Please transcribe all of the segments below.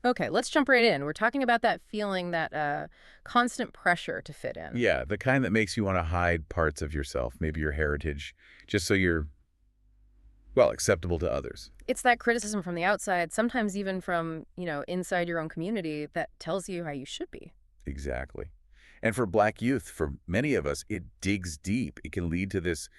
Okay, let's jump right in. We're talking about that feeling, that constant pressure to fit in. Yeah, the kind that makes you want to hide parts of yourself, maybe your heritage, just so you're, well, acceptable to others. It's that criticism from the outside, sometimes even from, inside your own community that tells you how you should be. Exactly. And for Black youth, for many of us, it digs deep. It can lead to this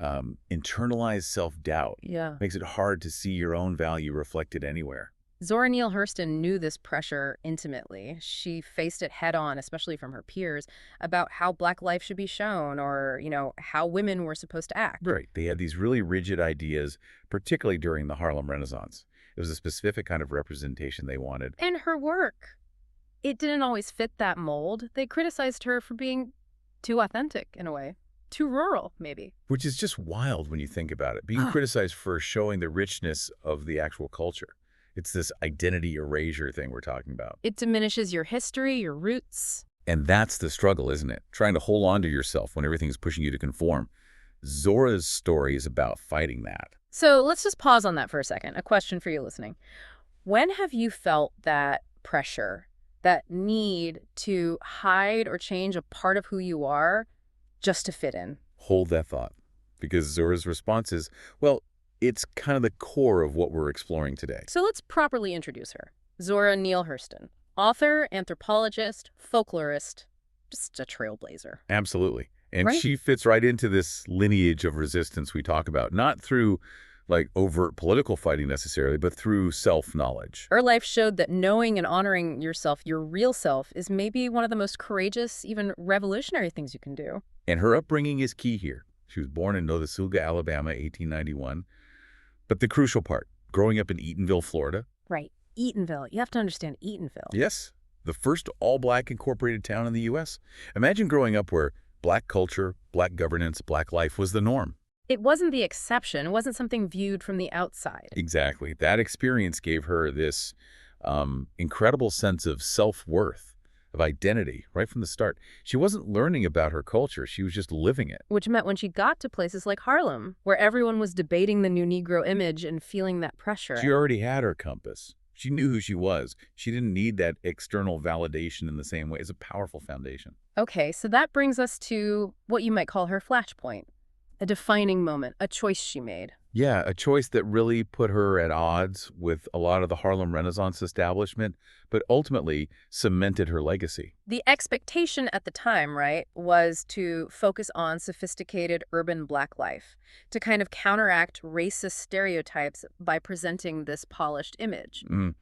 internalized self-doubt. Yeah. Makes it hard to see your own value reflected anywhere. Zora Neale Hurston knew this pressure intimately. She faced it head on, especially from her peers, about how Black life should be shown or, how women were supposed to act. Right. They had these really rigid ideas, particularly during the Harlem Renaissance. It was a specific kind of representation they wanted. And her work, it didn't always fit that mold. They criticized her for being too authentic in a way, too rural, maybe. Which is just wild when you think about it. Being Huh. criticized for showing the richness of the actual culture. It's this identity erasure thing we're talking about. It diminishes your history, your roots. And that's the struggle, isn't it? Trying to hold on to yourself when everything's pushing you to conform. Zora's story is about fighting that. So let's just pause on that for a second. A question for you listening. When have you felt that pressure, that need to hide or change a part of who you are just to fit in? Hold that thought. Because Zora's response is, well, it's kind of the core of what we're exploring today. So let's properly introduce her. Zora Neale Hurston, author, anthropologist, folklorist, just a trailblazer. Absolutely. And Right. she fits right into this lineage of resistance we talk about, not through like overt political fighting necessarily, but through self-knowledge. Her life showed that knowing and honoring yourself, your real self, is maybe one of the most courageous, even revolutionary things you can do. And her upbringing is key here. She was born in Nothasuga, Alabama, 1891. But the crucial part, growing up in Eatonville, Florida. Right. Eatonville. You have to understand Eatonville. Yes, the first all-Black incorporated town in the U.S. Imagine growing up where Black culture, Black governance, Black life was the norm. It wasn't the exception. It wasn't something viewed from the outside. Exactly. That experience gave her this incredible sense of self-worth, of identity, right from the start. She wasn't learning about her culture. She was just living it. Which meant when she got to places like Harlem, where everyone was debating the new Negro image and feeling that pressure. She already had her compass. She knew who she was. She didn't need that external validation in the same way. It's a powerful foundation. Okay, so that brings us to what you might call her flashpoint. A defining moment, a choice she made. Yeah, a choice that really put her at odds with a lot of the Harlem Renaissance establishment, but ultimately cemented her legacy. The expectation at the time, right, was to focus on sophisticated urban Black life, to kind of counteract racist stereotypes by presenting this polished image. Mm.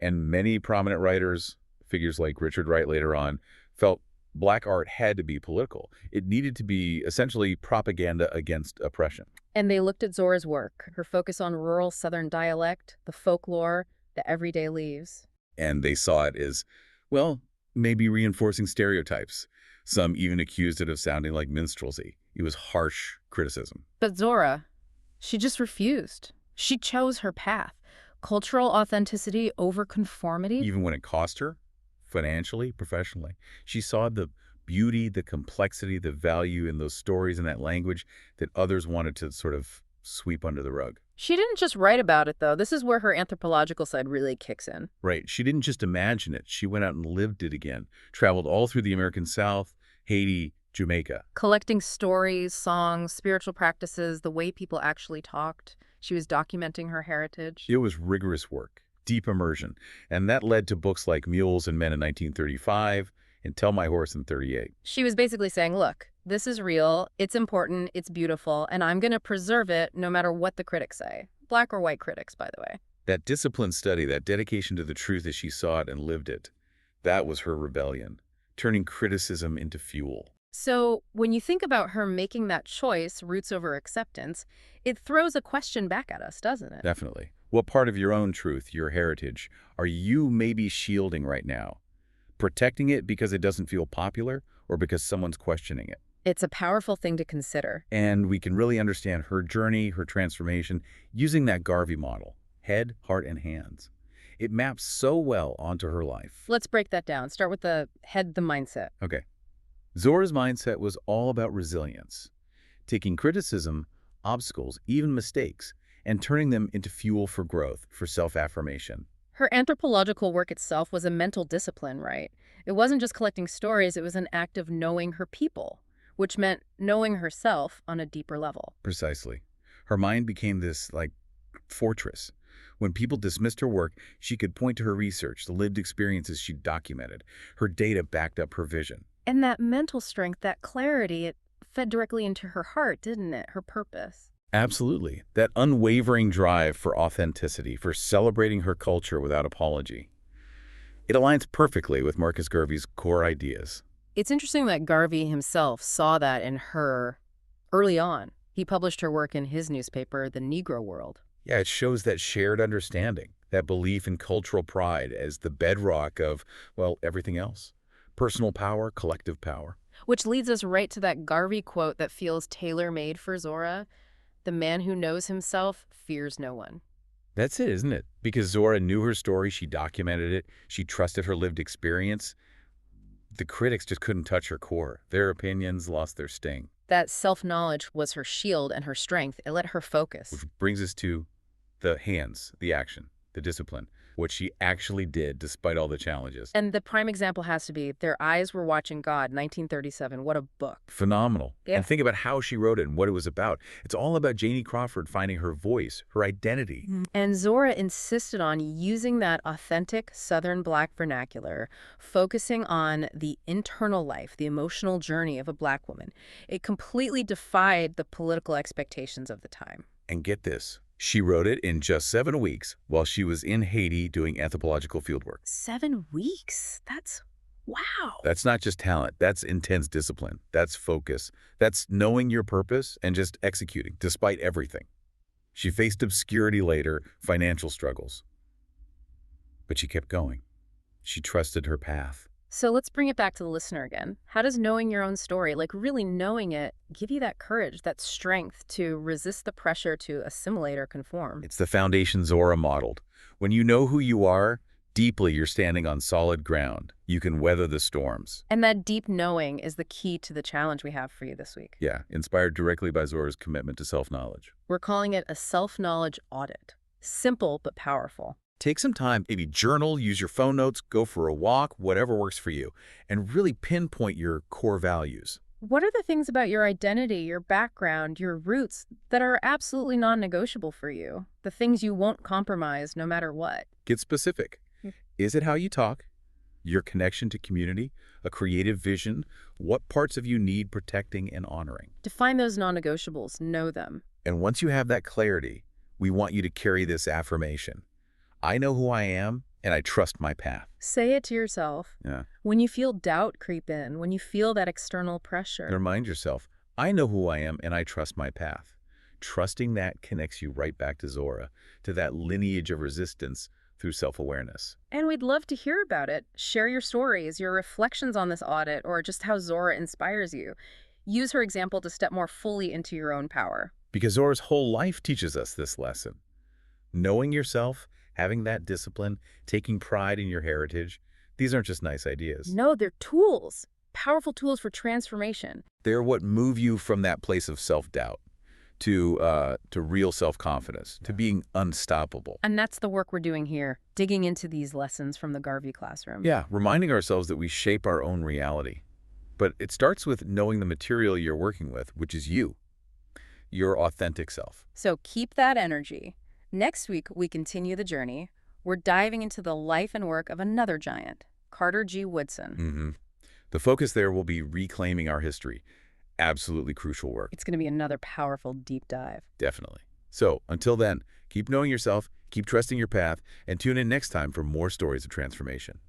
And many prominent writers, figures like Richard Wright later on, felt Black art had to be political. It needed to be essentially propaganda against oppression. And they looked at Zora's work, her focus on rural Southern dialect, the folklore, the everyday leaves. And they saw it as, well, maybe reinforcing stereotypes. Some even accused it of sounding like minstrelsy. It was harsh criticism. But Zora, she just refused. She chose her path. Cultural authenticity over conformity. Even when it cost her, financially, professionally. She saw the beauty, the complexity, the value in those stories and that language that others wanted to sort of sweep under the rug. She didn't just write about it, though. This is where her anthropological side really kicks in. Right. She didn't just imagine it. She went out and lived it again. Traveled all through the American South, Haiti, Jamaica. Collecting stories, songs, spiritual practices, the way people actually talked. She was documenting her heritage. It was rigorous work, deep immersion. And that led to books like Mules and Men in 1935 and Tell My Horse in 38. She was basically saying, look, this is real, it's important, it's beautiful, and I'm going to preserve it no matter what the critics say. Black or white critics, by the way. That disciplined study, that dedication to the truth as she saw it and lived it, that was her rebellion, turning criticism into fuel. So when you think about her making that choice, roots over acceptance, it throws a question back at us, doesn't it? Definitely. What part of your own truth, your heritage, are you maybe shielding right now? Protecting it because it doesn't feel popular or because someone's questioning it? It's a powerful thing to consider. And we can really understand her journey, her transformation, using that Garvey model, head, heart, and hands. It maps so well onto her life. Let's break that down. Start with the head, the mindset. Okay. Zora's mindset was all about resilience, taking criticism, obstacles, even mistakes, and turning them into fuel for growth, for self-affirmation. Her anthropological work itself was a mental discipline, right? It wasn't just collecting stories, it was an act of knowing her people, which meant knowing herself on a deeper level. Precisely. Her mind became this, fortress. When people dismissed her work, she could point to her research, the lived experiences she documented. Her data backed up her vision. And that mental strength, that clarity, it fed directly into her heart, didn't it? Her purpose. Absolutely. That unwavering drive for authenticity, for celebrating her culture without apology. It aligns perfectly with Marcus Garvey's core ideas. It's interesting that Garvey himself saw that in her early on. He published her work in his newspaper, The Negro World. Yeah, it shows that shared understanding, that belief in cultural pride as the bedrock of, well, everything else. Personal power, collective power. Which leads us right to that Garvey quote that feels tailor-made for Zora. The man who knows himself fears no one. That's it, isn't it? Because Zora knew her story, she documented it, she trusted her lived experience. The critics just couldn't touch her core. Their opinions lost their sting. That self-knowledge was her shield and her strength. It let her focus. Which brings us to the hands, the action, the discipline, what she actually did despite all the challenges. And the prime example has to be Their Eyes Were Watching God, 1937. What a book. Phenomenal. Yeah. And think about how she wrote it and what it was about. It's all about Janie Crawford finding her voice, her identity. And Zora insisted on using that authentic Southern Black vernacular, focusing on the internal life, the emotional journey of a Black woman. It completely defied the political expectations of the time. And get this, she wrote it in just 7 weeks while she was in Haiti doing anthropological fieldwork. 7 weeks? That's wow. That's not just talent. That's intense discipline. That's focus. That's knowing your purpose and just executing, despite everything. She faced obscurity later, financial struggles. But she kept going. She trusted her path. So let's bring it back to the listener again. How does knowing your own story, like really knowing it, give you that courage, that strength to resist the pressure to assimilate or conform? It's the foundation Zora modeled. When you know who you are, deeply you're standing on solid ground. You can weather the storms. And that deep knowing is the key to the challenge we have for you this week. Yeah, inspired directly by Zora's commitment to self-knowledge. We're calling it a self-knowledge audit. Simple but powerful. Take some time, maybe journal, use your phone notes, go for a walk, whatever works for you, and really pinpoint your core values. What are the things about your identity, your background, your roots that are absolutely non-negotiable for you? The things you won't compromise no matter what? Get specific. Is it how you talk? Your connection to community? A creative vision? What parts of you need protecting and honoring? Define those non-negotiables. Know them. And once you have that clarity, we want you to carry this affirmation. I know who I am, and I trust my path. Say it to yourself. Yeah. When you feel doubt creep in, when you feel that external pressure. And remind yourself, I know who I am, and I trust my path. Trusting that connects you right back to Zora, to that lineage of resistance through self-awareness. And we'd love to hear about it. Share your stories, your reflections on this audit, or just how Zora inspires you. Use her example to step more fully into your own power. Because Zora's whole life teaches us this lesson. Knowing yourself, having that discipline, taking pride in your heritage, these aren't just nice ideas. No, they're tools. Powerful tools for transformation. They're what move you from that place of self-doubt to real self-confidence, to being unstoppable. And that's the work we're doing here, digging into these lessons from the Garvey classroom. Yeah, reminding ourselves that we shape our own reality. But it starts with knowing the material you're working with, which is you, your authentic self. So keep that energy. Next week, we continue the journey. We're diving into the life and work of another giant, Carter G. Woodson. The focus there will be reclaiming our history. Absolutely crucial work. It's going to be another powerful deep dive. Definitely. So until then, keep knowing yourself, keep trusting your path, and tune in next time for more stories of transformation.